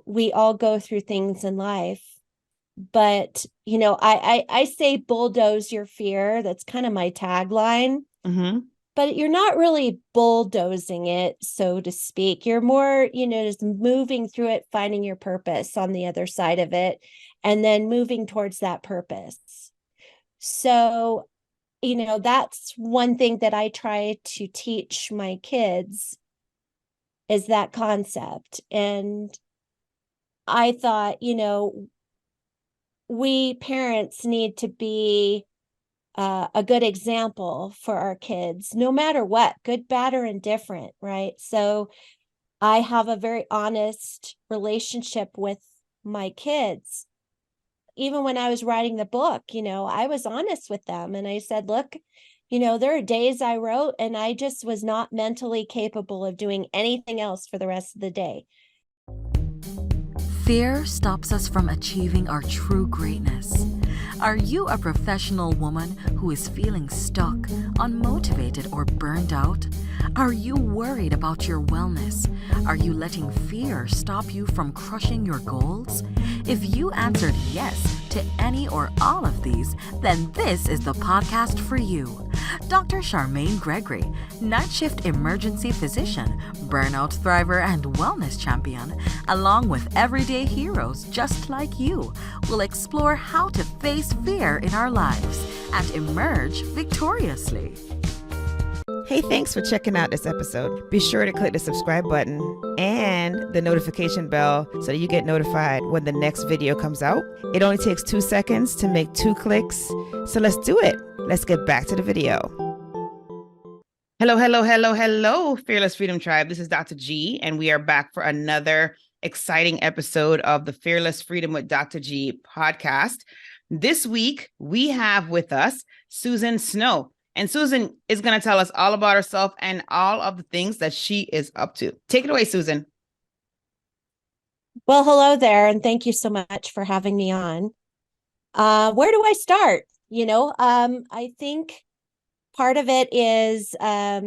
we all go through things in life, but, I say bulldoze your fear. That's kind of my tagline. Mm-hmm. But you're not really bulldozing it, so to speak. You're more, just moving through it, finding your purpose on the other side of it, and then moving towards that purpose. So, that's one thing that I try to teach my kids is that concept. And I thought, we parents need to be a good example for our kids, no matter what, good, bad, or indifferent, right? So I have a very honest relationship with my kids. Even when I was writing the book, I was honest with them and I said, look, there are days I wrote and I just was not mentally capable of doing anything else for the rest of the day. Fear stops us from achieving our true greatness. Are you a professional woman who is feeling stuck, unmotivated, or burned out? Are you worried about your wellness? Are you letting fear stop you from crushing your goals? If you answered yes to any or all of these, then this is the podcast for you. Dr. Charmaine Gregory, night shift emergency physician, burnout thriver, and wellness champion, along with everyday heroes just like you, will explore how to face fear in our lives and emerge victoriously. Hey, thanks for checking out this episode. Be sure to click the subscribe button and the notification bell so that you get notified when the next video comes out. It only takes 2 seconds to make 2 clicks. So let's do it. Let's get back to the video. Hello, hello, hello, hello, Fearless Freedom Tribe. This is Dr. G, and we are back for another exciting episode of the Fearless Freedom with Dr. G podcast. This week, we have with us Susan Snow. And Susan is going to tell us all about herself and all of the things that she is up to. Take it away, Susan. Well, hello there, and thank you so much for having me on. Where do I start? I think part of it is I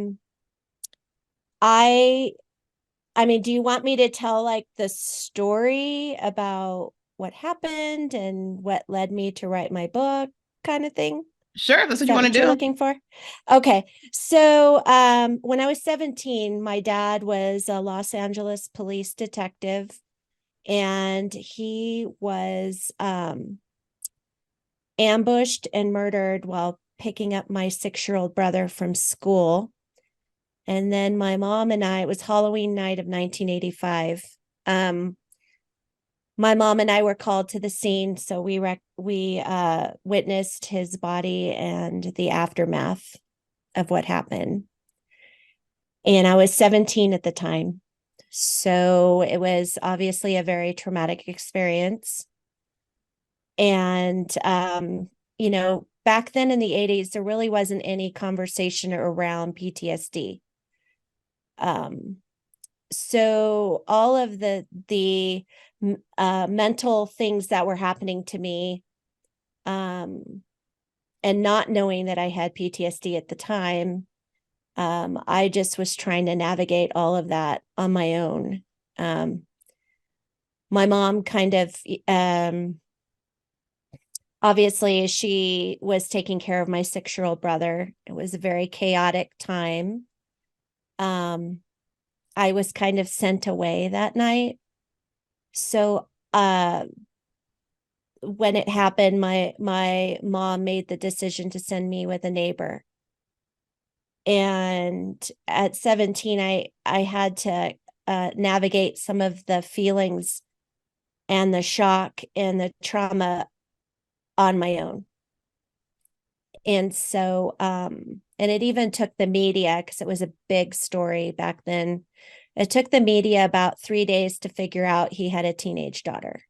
mean, do you want me to tell like the story about what happened and what led me to write my book kind of thing? Sure, that's Is what you that want to what you're do. looking for? Okay. So when I was 17, my dad was a Los Angeles police detective, and he was ambushed and murdered while picking up my 6-year-old brother from school. And then my mom and I, it was Halloween night of 1985. My mom and I were called to the scene, so we witnessed his body and the aftermath of what happened. And I was 17 at the time. So it was obviously a very traumatic experience. And, back then in the 80s, there really wasn't any conversation around PTSD. So all of the mental things that were happening to me, and not knowing that I had PTSD at the time, I just was trying to navigate all of that on my own. My mom kind of, obviously, she was taking care of my 6-year-old brother. It was a very chaotic time. I was kind of sent away that night. So when it happened, my mom made the decision to send me with a neighbor. And at 17, I had to navigate some of the feelings and the shock and the trauma on my own. And so, and it even took the media, because it was a big story back then. It took the media about 3 days to figure out he had a teenage daughter.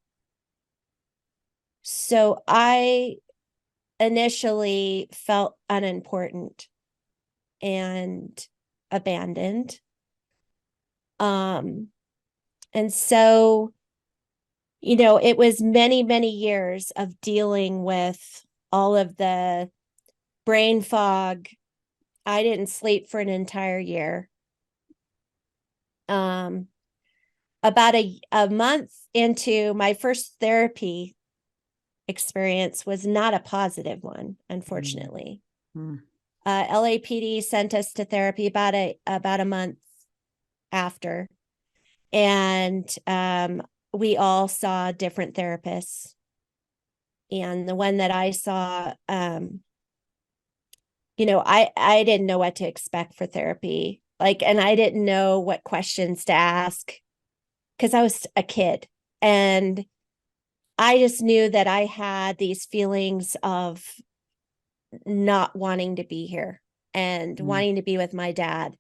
So I initially felt unimportant and abandoned. And so, it was many, many years of dealing with all of the brain fog. I didn't sleep for an entire year. about a month into my first therapy experience was not a positive one, unfortunately. LAPD sent us to therapy about a month after, and we all saw different therapists. And the one that I saw, you know, I didn't know what to expect for therapy, like, and I didn't know what questions to ask because I was a kid, and I just knew that I had these feelings of not wanting to be here and wanting to be with my dad,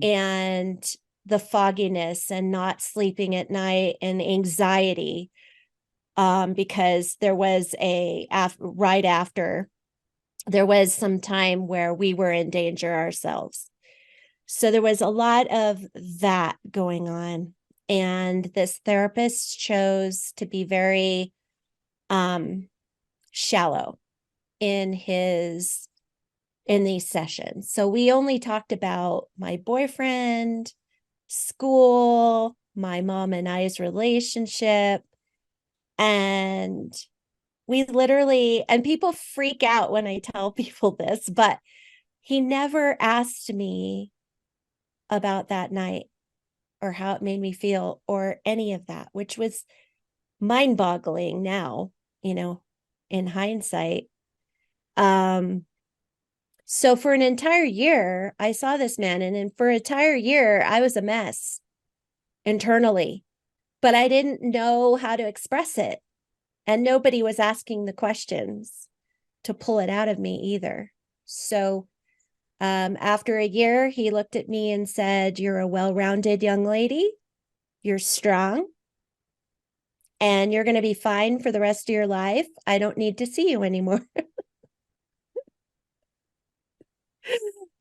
and the fogginess and not sleeping at night and anxiety, because there was right after, there was some time where we were in danger ourselves. So there was a lot of that going on. And this therapist chose to be very shallow in these sessions. So we only talked about my boyfriend, school, my mom and I's relationship. And we literally, and people freak out when I tell people this, but he never asked me about that night or how it made me feel or any of that, which was mind-boggling now, you know, in hindsight. So for an entire year, I saw this man, and for an entire year, I was a mess internally, but I didn't know how to express it. And nobody was asking the questions to pull it out of me either. So after a year, he looked at me and said, "You're a well-rounded young lady. You're strong. And you're going to be fine for the rest of your life. I don't need to see you anymore."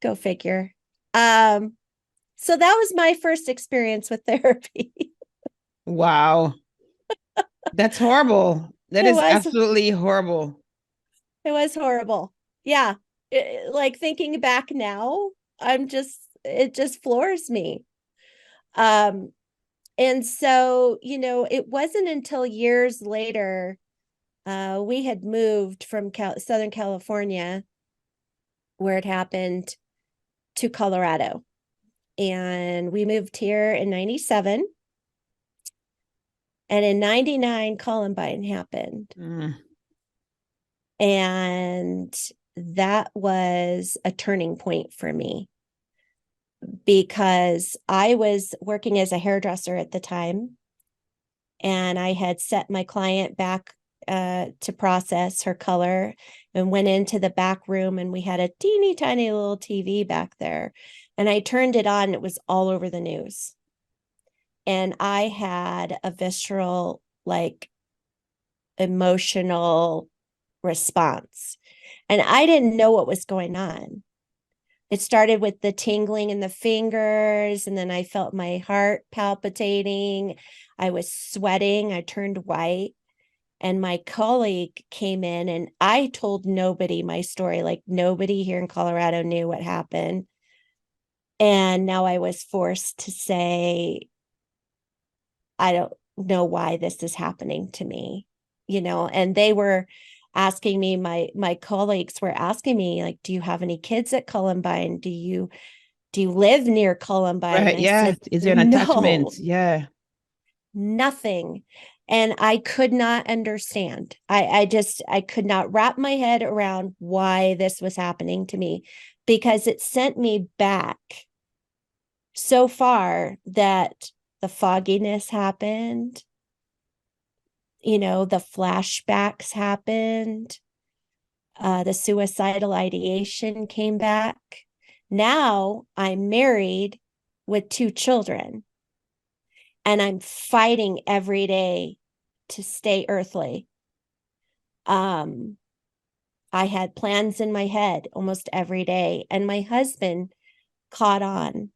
Go figure. So that was my first experience with therapy. Wow. That's horrible. That is absolutely horrible. It was horrible. Yeah. Like thinking back now, it just floors me. And so, you know, it wasn't until years later, we had moved from Southern California, where it happened, to Colorado. And we moved here in 97. And in 99, Columbine happened. And that was a turning point for me, because I was working as a hairdresser at the time, and I had set my client back to process her color, and went into the back room, and we had a teeny tiny little TV back there, and I turned it on. It was all over the news. And I had a visceral, like, emotional response. And I didn't know what was going on. It started with the tingling in the fingers, and then I felt my heart palpitating. I was sweating. I turned white. And my colleague came in, and I told nobody my story. Like, nobody here in Colorado knew what happened. And now I was forced to say, I don't know why this is happening to me, you know. And they were asking me, my colleagues were asking me, like, "Do you have any kids at Columbine? Do you live near Columbine?" Right. I Yeah. said, Is there an attachment? "No, Yeah. nothing." And I could not understand. I could not wrap my head around why this was happening to me, because it sent me back so far that the fogginess happened, you know, the flashbacks happened, the suicidal ideation came back. Now I'm married with 2 children, and I'm fighting every day to stay earthly. I had plans in my head almost every day, and my husband caught on.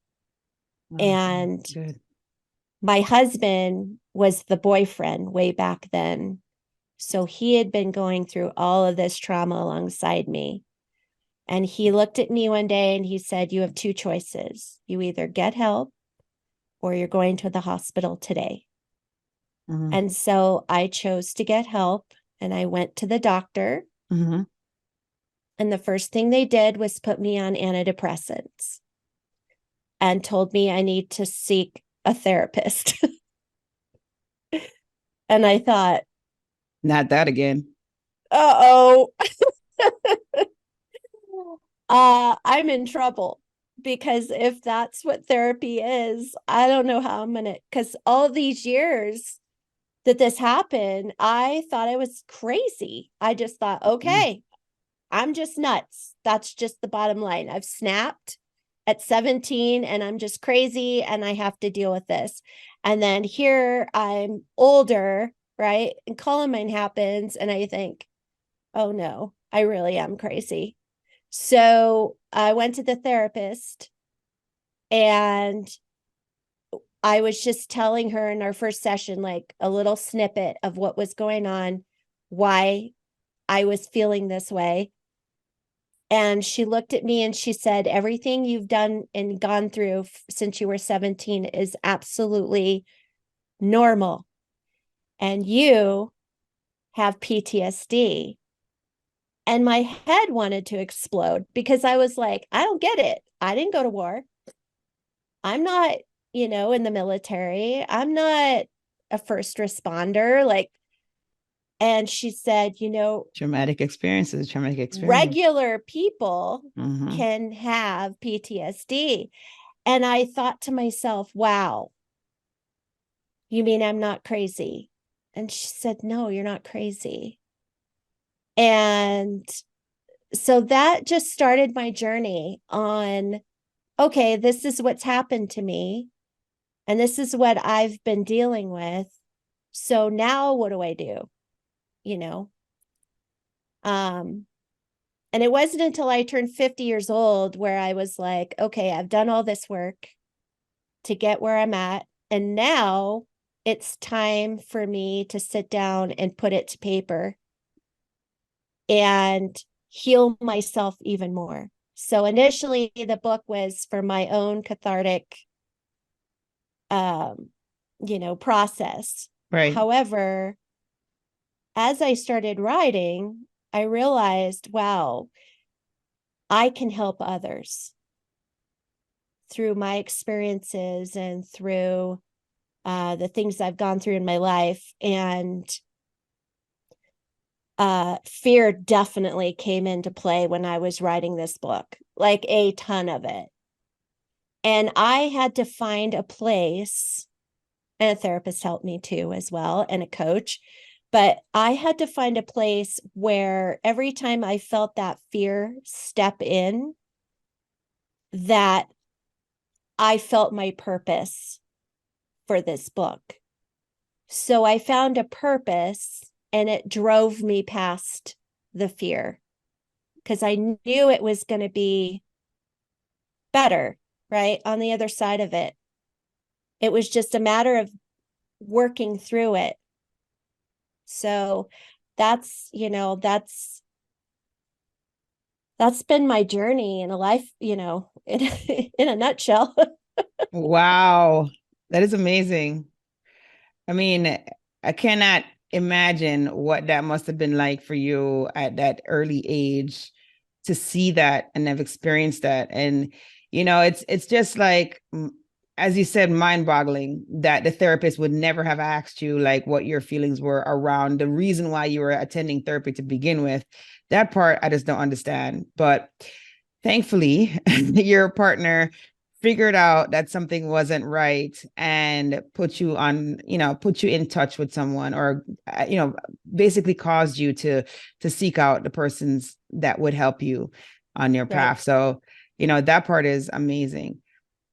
And good. My husband was the boyfriend way back then. So he had been going through all of this trauma alongside me. And he looked at me one day and he said, "You have 2 choices. You either get help or you're going to the hospital today. Mm-hmm. And so I chose to get help, and I went to the doctor. Mm-hmm. And the first thing they did was put me on antidepressants and told me I need to seek a therapist. And I thought, Not that again. uh-oh, I'm in trouble, because if that's what therapy is, I don't know how I'm gonna, because all these years that this happened, I thought I was crazy. I just thought, okay, I'm just nuts. That's just the bottom line. I've snapped at 17 and I'm just crazy and I have to deal with this. And then here I'm older, right? And Columbine happens and I think, oh no, I really am crazy. So I went to the therapist, and I was just telling her in our first session, like a little snippet of what was going on, why I was feeling this way. And she looked at me and she said, everything you've done and gone through since you were 17 is absolutely normal. And you have PTSD. And my head wanted to explode, because I was like, I don't get it. I didn't go to war. I'm not, in the military. I'm not a first responder. Like, and she said, Traumatic experiences, traumatic experience. regular people Mm-hmm. can have PTSD. And I thought to myself, wow, you mean I'm not crazy? And she said, no, you're not crazy. And so that just started my journey on, okay, this is what's happened to me, and this is what I've been dealing with. So now what do I do? You know? And it wasn't until I turned 50 years old where I was like, okay, I've done all this work to get where I'm at. And now it's time for me to sit down and put it to paper and heal myself even more. So initially the book was for my own cathartic um, process. Right. However, as I started writing, I realized, wow, I can help others through my experiences and through the things I've gone through in my life. And fear definitely came into play when I was writing this book, like a ton of it. And I had to find a place, and a therapist helped me too, as well, and a coach. But I had to find a place where every time I felt that fear step in, that I felt my purpose for this book. So I found a purpose, and it drove me past the fear, because I knew it was going to be better, right? On the other side of it. It was just a matter of working through it. So that's been my journey in a life, in a nutshell. Wow. That is amazing. I mean, I cannot imagine what that must have been like for you at that early age to see that and have experienced that. And, it's just like, as you said, mind-boggling that the therapist would never have asked you like what your feelings were around the reason why you were attending therapy to begin with. That part I just don't understand. But thankfully, your partner figured out that something wasn't right and put you in touch with someone, or basically caused you to seek out the persons that would help you on your Right. path. So that part is amazing.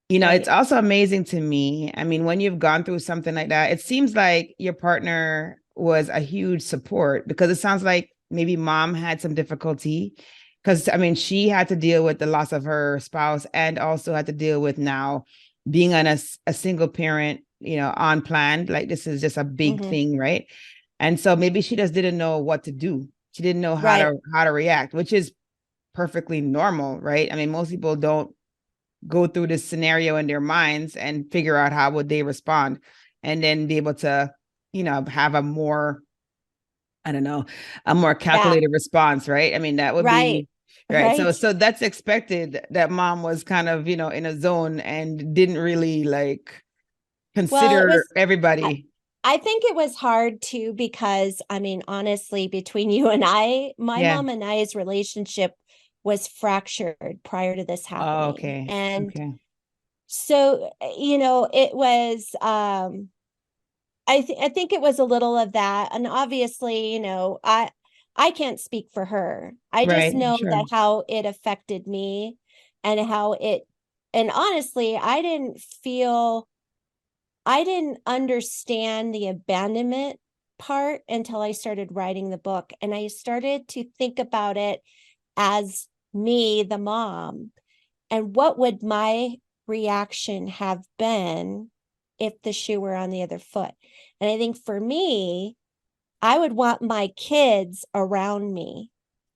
It's Right. also amazing to me. I mean, when you've gone through something like that, it seems like your partner was a huge support, because it sounds like maybe mom had some difficulty, because I mean, she had to deal with the loss of her spouse and also had to deal with now being on a single parent, unplanned. Like, this is just a big Mm-hmm. thing, right? And so maybe she just didn't know what to do. She didn't know Right. how to react, which is perfectly normal, right? I mean, most people don't go through this scenario in their minds and figure out how would they respond, and then be able to, have a more, I don't know, a more Yeah. calculated response, right? I mean, that would Right. be right. So, Right. so that's expected that mom was kind of, in a zone and didn't really like Well, it consider was, I, everybody. I think it was hard too, because I mean, honestly, between you and I, my Yeah. mom and I's relationship was fractured prior to this Oh, happening. okay. And Okay. so, it was, I think it was a little of that. And obviously, I can't speak for her. I just Right. know Sure. that how it affected me, and and honestly, I didn't understand the abandonment part until I started writing the book. And I started to think about it as me, the mom, and what would my reaction have been if the shoe were on the other foot. And I think for me, I would want my kids around me.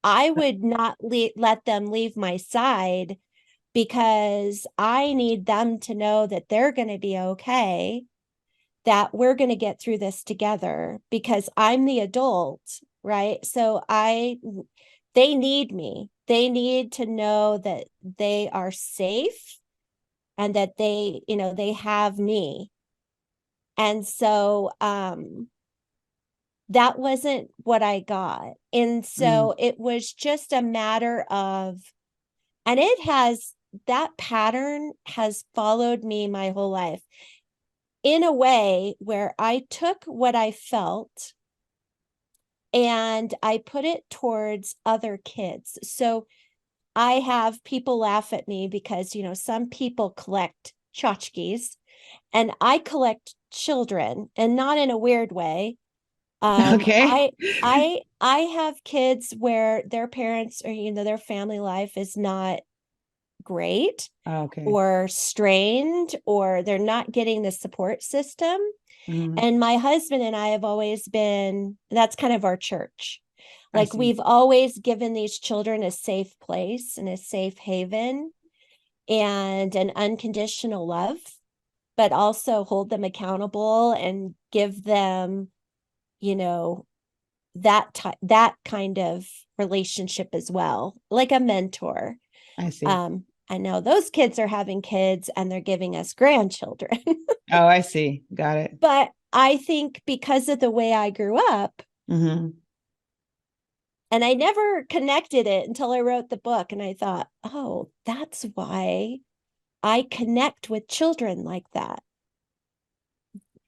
I would not let them leave my side, because I need them to know that they're going to be okay, that we're going to get through this together, because I'm the adult, right? So they need me. They need to know that they are safe, and that they have me. And so that wasn't what I got. And Mm. so it was just a matter of, and that pattern has followed me my whole life, in a way where I took what I felt and I put it towards other kids. So I have people laugh at me because, some people collect tchotchkes, and I collect children, and not in a weird way. Okay. I have kids where their parents, or, their family life is not great, Okay. or strained, or they're not getting the support system. Mhm. And my husband and I have always been, that's kind of our church. I Like, see. we've always given these children a safe place and a safe haven and an unconditional love, but also hold them accountable and give them, you know, that kind of relationship as well, like a mentor. I see. I know those kids are having kids and they're giving us grandchildren. Oh, I see. Got it. But I think because of the way I grew up, Hmm. and I never connected it until I wrote the book, and I thought, oh, that's why I connect with children like that.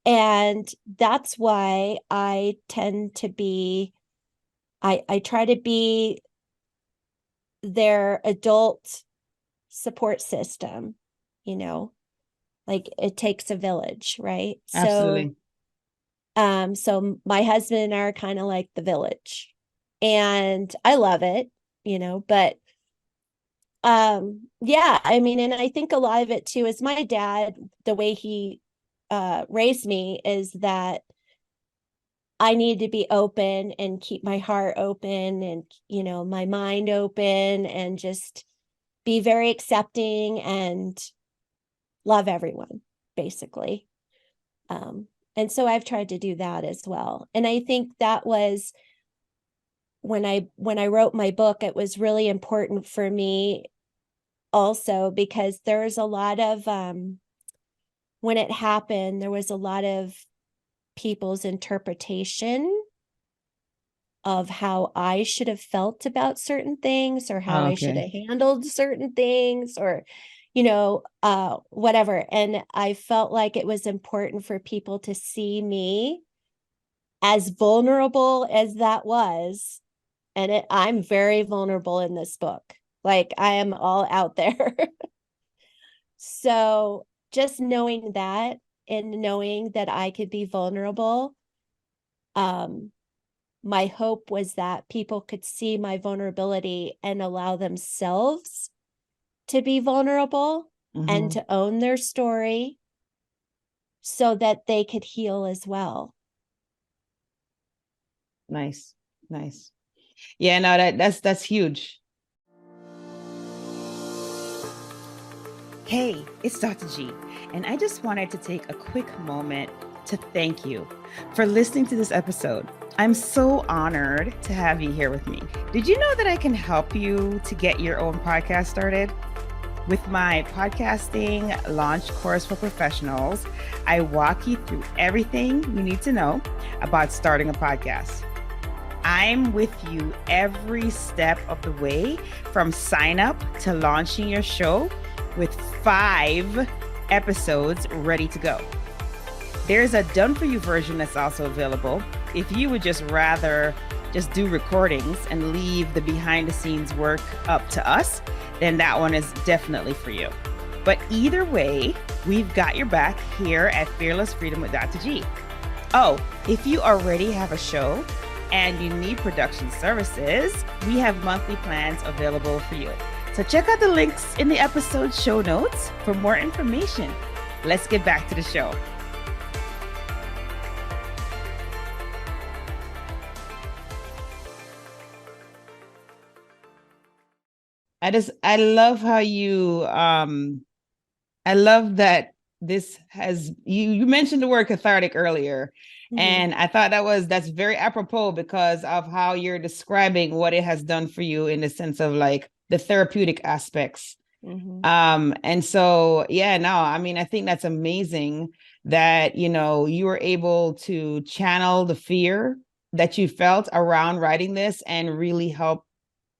And that's why I tend to be, I try to be their adult support system, you know, like it takes a village, right? So, Absolutely. so my husband and I are kind of like the village, and I love it, but yeah, I mean, and I think a lot of it too is my dad, the way he raised me, is that I need to be open and keep my heart open, and my mind open, and just be very accepting and love everyone, basically. And so I've tried to do that as well. And I think that was when I wrote my book, it was really important for me also, because there's a lot of when it happened, there was a lot of people's interpretation of how I should have felt about certain things, or how Oh, I should okay. have handled certain things, or whatever. And I felt like it was important for people to see me as vulnerable as that was. And I'm very vulnerable in this book. Like, I am all out there. So just knowing that, and knowing that I could be vulnerable, um, my hope was that people could see my vulnerability and allow themselves to be vulnerable and Hmm. to own their story, so that they could heal as well. Nice. Nice. Yeah, no, that's huge. Hey, it's Dr. G, and I just wanted to take a quick moment to thank you for listening to this episode. I'm so honored to have you here with me. Did you know that I can help you to get your own podcast started? With my podcasting launch course for professionals, I walk you through everything you need to know about starting a podcast. I'm with you every step of the way, from sign up to launching your show, with 5 episodes ready to go. There's a done for you version that's also available. If you would just rather just do recordings and leave the behind the scenes work up to us, then that one is definitely for you. But either way, we've got your back here at Fearless Freedom with Dr. G. Oh, if you already have a show and you need production services, we have monthly plans available for you. So check out the links in the episode show notes for more information. Let's get back to the show. I love how you, I love that this has, you mentioned the word cathartic earlier. Mhm. And I thought that's very apropos because of how you're describing what it has done for you in the sense of like the therapeutic aspects. Mhm. And so, yeah, no, I mean, I think that's amazing that, you were able to channel the fear that you felt around writing this and really help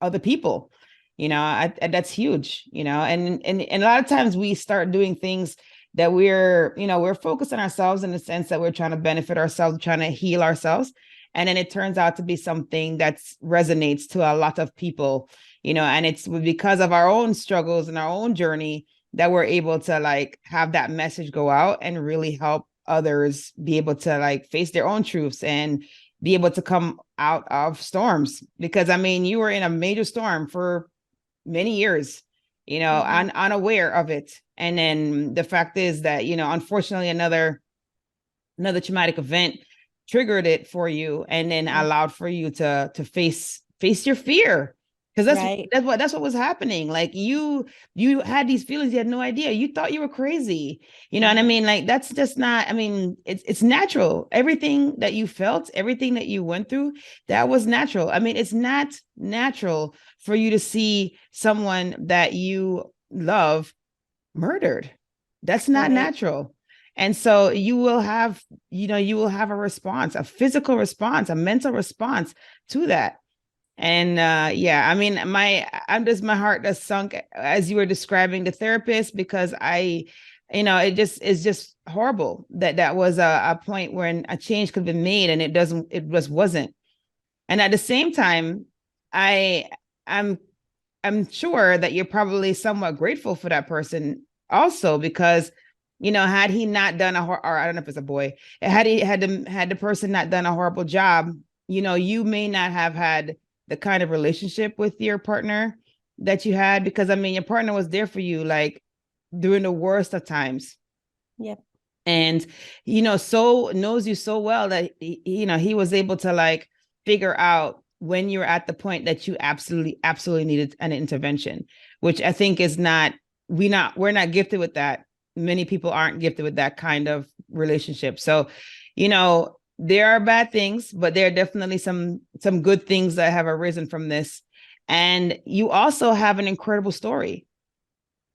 other people. That's huge, and a lot of times we start doing things that we're focused on ourselves in the sense that we're trying to benefit ourselves, trying to heal ourselves. And then it turns out to be something that resonates to a lot of people, and it's because of our own struggles and our own journey that we're able to like have that message go out and really help others be able to like face their own truths and be able to come out of storms. Because I mean, you were in a major storm for many years, unaware of it. And then the fact is that, unfortunately, another traumatic event triggered it for you and then allowed for you to face your fear. Because Right. that's what was happening. Like you had these feelings, you had no idea. You thought you were crazy. You know what I mean? Like that's just not, I mean, it's natural. Everything that you felt, everything that you went through, that was natural. I mean, it's not natural for you to see someone that you love murdered. That's not Right. natural. And so you will have a response, a physical response, a mental response to that. And yeah, I mean, my heart just sunk as you were describing the therapist, because it's just horrible that was a point where a change could be made and it just wasn't. And at the same time, I'm sure that you're probably somewhat grateful for that person also, because had he not done or I don't know if it's a boy, had the person not done a horrible job, you may not have had the kind of relationship with your partner that you had, because I mean, your partner was there for you like during the worst of times. Yep. And so knows you so well that he was able to like figure out when you're at the point that you absolutely needed an intervention, which I think is not, we're not gifted with that. Many people aren't gifted with that kind of relationship. So, there are bad things, but there are definitely some good things that have arisen from this. And you also have an incredible story,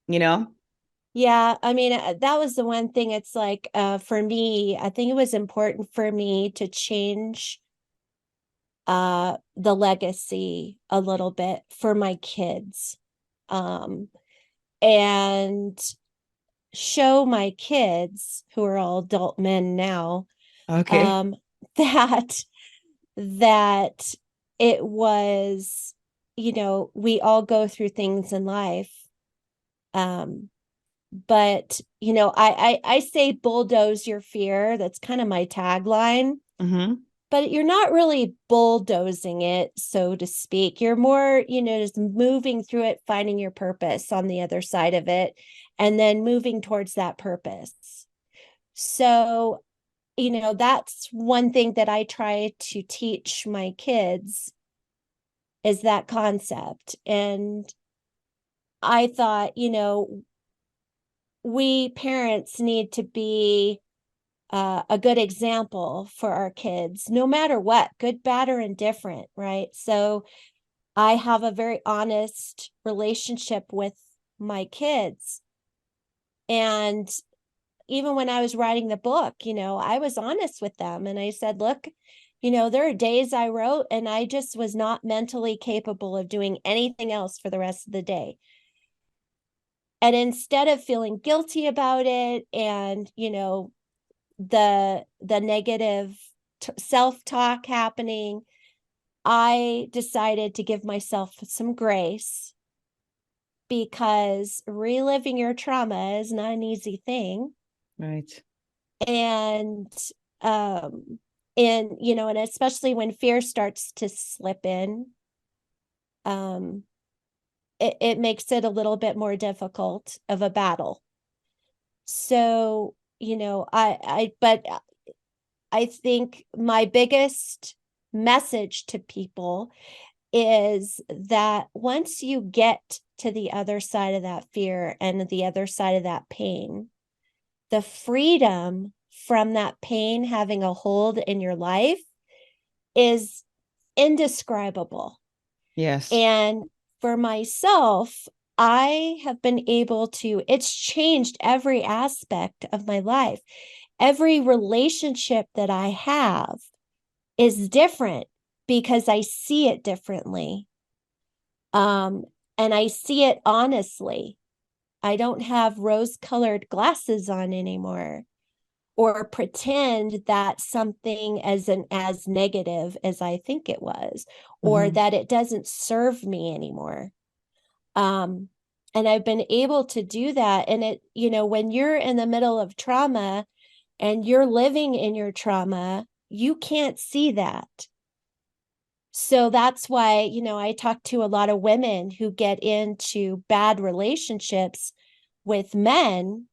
Yeah, I mean, that was the one thing. It's like, for me, I think it was important for me to change the legacy a little bit for my kids, and show my kids, who are all adult men now, Okay. that that it was, we all go through things in life. But I say bulldoze your fear. That's kind of my tagline. Mm-hmm. But you're not really bulldozing it, so to speak. You're more, just moving through it, finding your purpose on the other side of it, and then moving towards that purpose. So, that's one thing that I try to teach my kids, is that concept. And I thought, we parents need to be a good example for our kids, no matter what, good, bad, or indifferent, right? So I have a very honest relationship with my kids. And even when I was writing the book, I was honest with them. And I said, look, there are days I wrote and I just was not mentally capable of doing anything else for the rest of the day. And instead of feeling guilty about it and, the negative self-talk happening, I decided to give myself some grace, because reliving your trauma is not an easy thing. Right. And and especially when fear starts to slip in, it makes it a little bit more difficult of a battle. So, but I think my biggest message to people is that once you get to the other side of that fear and the other side of that pain, the freedom from that pain having a hold in your life is indescribable. Yes. And for myself, I have been able to, it's changed every aspect of my life. Every relationship that I have is different because I see it differently. And I see it honestly. I don't have rose-colored glasses on anymore, or pretend that something as negative as I think it was, or that it doesn't serve me anymore. And I've been able to do that. And it, when you're in the middle of trauma and you're living in your trauma, you can't see that. So that's why, I talk to a lot of women who get into bad relationships with men,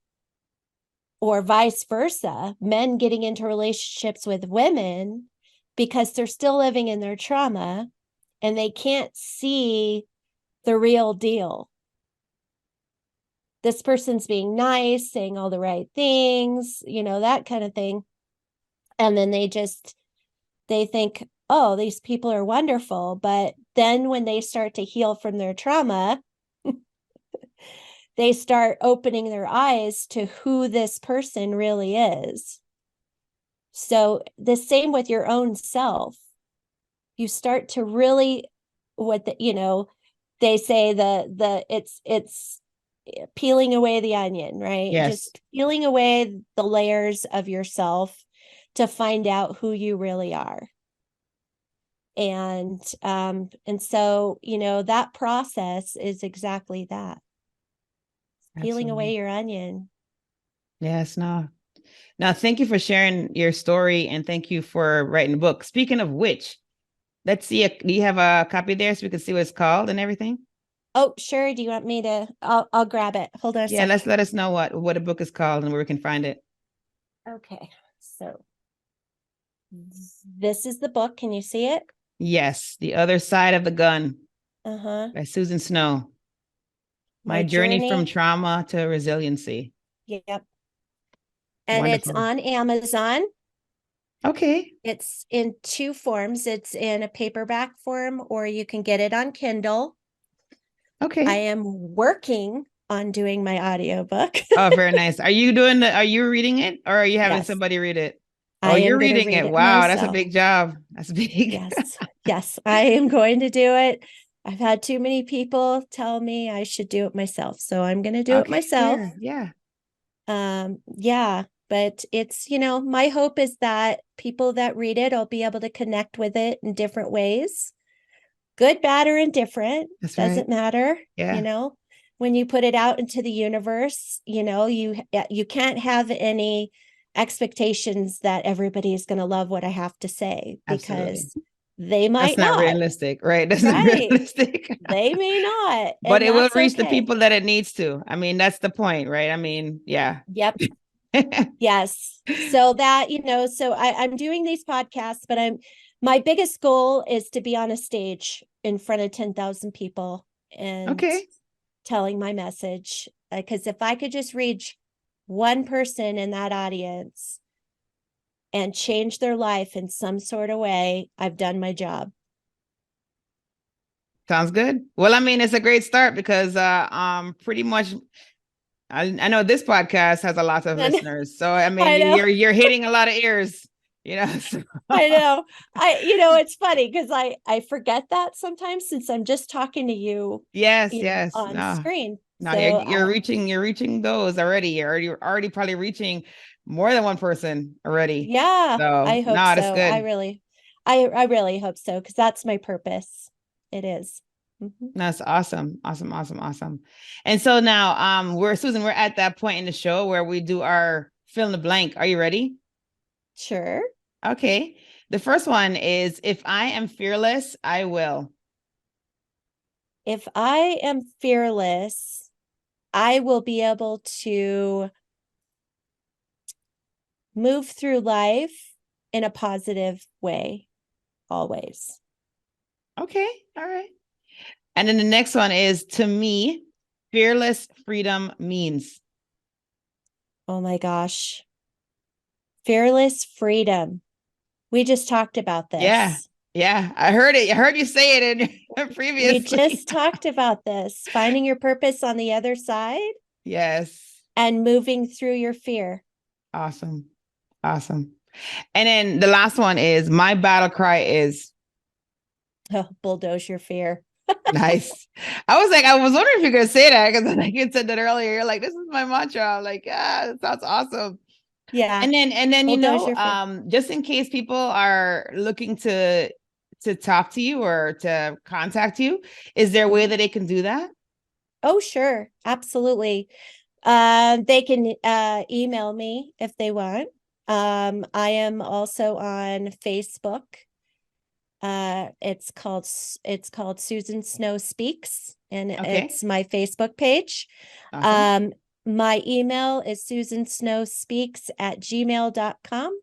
or vice versa, men getting into relationships with women because they're still living in their trauma and they can't see the real deal. This person's being nice, saying all the right things, that kind of thing. And then they think, oh, these people are wonderful. But then when they start to heal from their trauma, they start opening their eyes to who this person really is. So the same with your own self. You start to really, they say it's peeling away the onion, right? Yes. Just peeling away the layers of yourself to find out who you really are. And so, that process is exactly that. Peeling away your onion. Yes, no. Now, thank you for sharing your story and thank you for writing the book. Speaking of which, let's see, do you have a copy there so we can see what it's called and everything? Oh, sure. Do you want me to? I'll grab it. Hold on a Yeah, second. let us know what a book is called and where we can find it. Okay, so this is the book. Can you see it? Yes, The Other Side of the Gun by Susan Snow. My journey from trauma to resiliency. Yep. And Wonderful. it's on Amazon. Okay. It's in two forms. It's in a paperback form, or you can get it on Kindle. Okay. I am working on doing my audiobook. Oh, very nice. Are you reading it, or are you having Yes. somebody read it? I Oh, you're am going to reading read it. it Wow, that's a myself. big job. That's big. Yes. Yes, I am going to do it. I've had too many people tell me I should do it myself, so I'm going to do it myself. Yeah. Yeah, but it's, my hope is that people that read it will be able to connect with it in different ways. Good, bad, or indifferent. That's Doesn't right. matter. Yeah. When you put it out into the universe, you can't have any expectations that everybody is going to love what I have to say, because Absolutely. they might That's not not. realistic, right? That's not Right. realistic. They may not. But And it will that's reach the okay. people that it needs to. I mean, that's the point, right? I mean, yeah. Yep. Yes. So that, so I'm doing these podcasts, but my biggest goal is to be on a stage in front of 10,000 people and Okay. telling my message. Because if I could just reach one person in that audience and change their life in some sort of way, I've done my job. Sounds good. Well, I mean, it's a great start because pretty much I know this podcast has a lot of And listeners. So I mean, I know. you're hitting a lot of ears, you know. So. I know. It's funny because I forget that sometimes since I'm just talking to you. Yes, You know, yes. on No. screen. No, So you're reaching those already. You're already probably reaching more than one person already. yeah, So I hope no, that's so. good. I really hope so because that's my purpose. It is. Mhm. That's awesome. Awesome. Awesome. Awesome. And so now we're at that point in the show where we do our fill in the blank. Are you ready? Sure. Okay. The first one is if I am fearless, I will. If I am fearless, I will be able to move through life in a positive way, always. Okay. All right. And then the next one is to me, fearless freedom means. Oh my gosh. Fearless freedom. We just talked about this. Yeah. Yeah. I heard it. I heard you say it in previously. We just talked about this. Finding your purpose on the other side. Yes. And moving through your fear. Awesome. Awesome. And then the last one is my battle cry is bulldoze your fear. nice. I was wondering if you're gonna say that because like you said that earlier. You're like, this is my mantra. I'm like, yeah, that sounds awesome. Yeah. And then just in case people are looking to talk to you or to contact you, is there a way that they can do that? Oh, sure. Absolutely. They can email me if they want. I am also on Facebook. It's called Susan Snow Speaks, and it's my Facebook page. Awesome. My email is susansnowspeaks@gmail.com.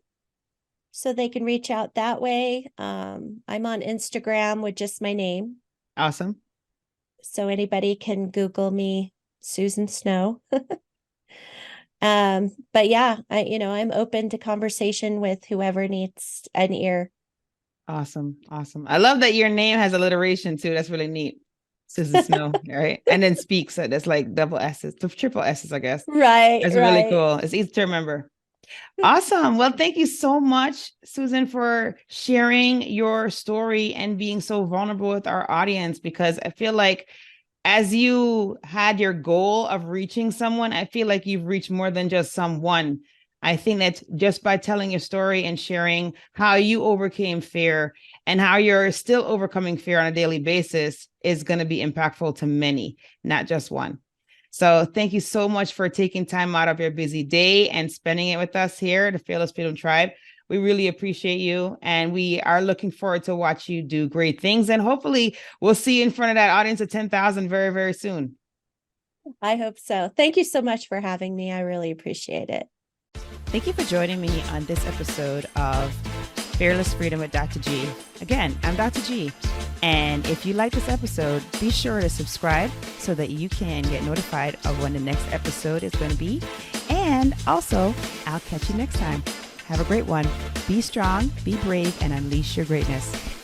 So they can reach out that way. I'm on Instagram with just my name. Awesome. So anybody can Google me, Susan Snow. But yeah, I'm open to conversation with whoever needs an ear. Awesome. Awesome. I love that your name has alliteration too. That's really neat. Susan Snow, right? And then speaks. So that's like double S's, triple S's, I guess. Right. That's really cool. It's easy to remember. Awesome. Well, thank you so much, Susan, for sharing your story and being so vulnerable with our audience, because I feel like as you had your goal of reaching someone, I feel like you've reached more than just someone. I think that just by telling your story and sharing how you overcame fear and how you're still overcoming fear on a daily basis is going to be impactful to many, not just one. So thank you so much for taking time out of your busy day and spending it with us here at the Fearless Freedom Tribe. We really appreciate you, and we are looking forward to watch you do great things. And hopefully we'll see you in front of that audience of 10,000 very, very soon. I hope so. Thank you so much for having me. I really appreciate it. Thank you for joining me on this episode of Fearless Freedom with Dr. G. Again, I'm Dr. G. And if you like this episode, be sure to subscribe so that you can get notified of when the next episode is going to be. And also, I'll catch you next time. Have a great one. Be strong, be brave, and unleash your greatness.